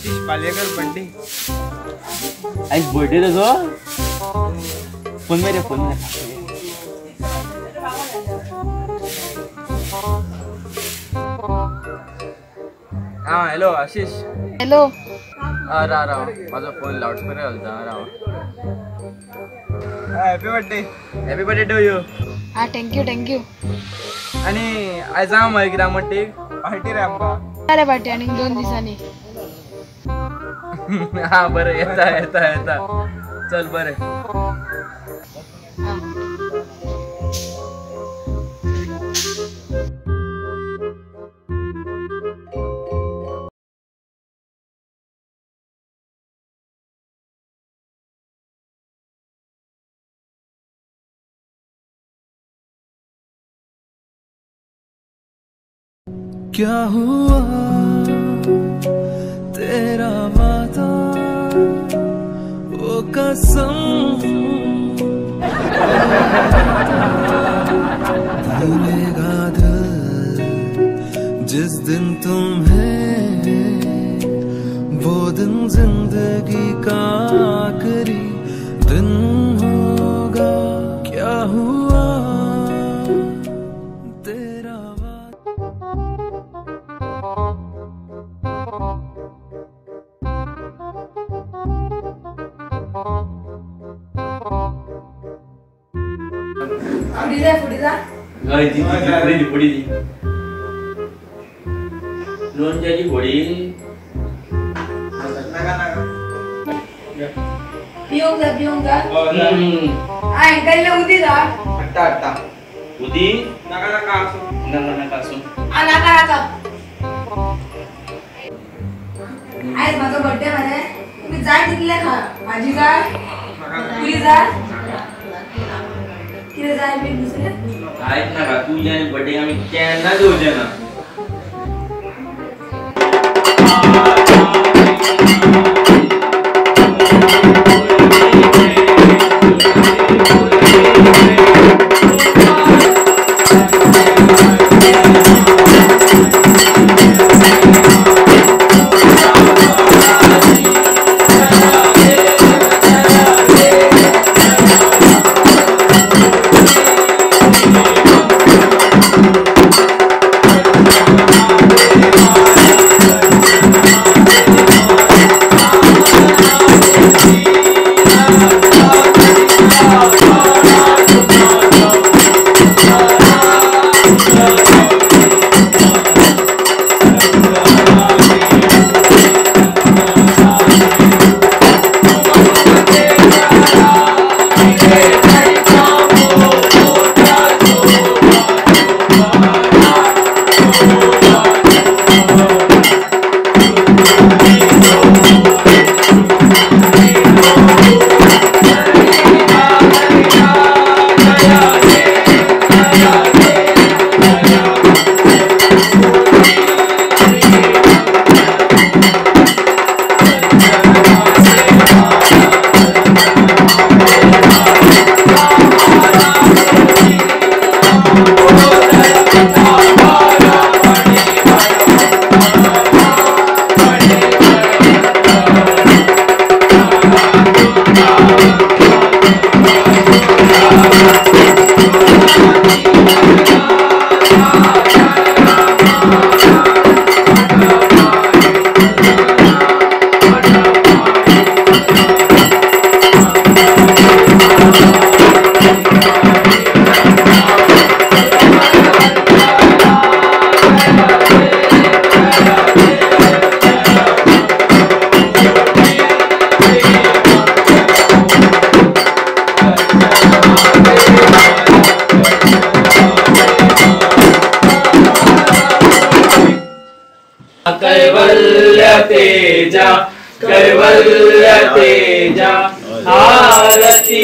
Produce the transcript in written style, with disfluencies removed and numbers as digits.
Ashish Palekar birthday. आज birthday तो phone मेरे फोन में। हाँ हेलो आशीष। हेलो रहा माझा फोन लाउडस्पीकर घालता राव। Happy birthday to you. हाँ थँक्यू आणि आज आम्हाला किती म्हणते पार्टी रे आमका। अरे पार्टी आणि 2 दिवसांनी। हा बरं येता चल बरं। क्या हुआ तेरा वादा वो कसम भूलेगा दिल जिस दिन तुम्हें वो दिन जिंदगी का आखिरी दिन होगा। क्या हुआ तेरा फोडी लोणच्याची फोडी पिऊंग जा अंकल उदी जा अट्टा उदी नका असो नका आज माझा बर्थडे म्हणे तुम्ही जाय तिथले खा माझी जा पुरी जा किती जाय मी दुसरे आहेत ना का तुझ्या बर्थडे आम्ही केना जाऊया ना। कैवल्य तेजा आरती आरती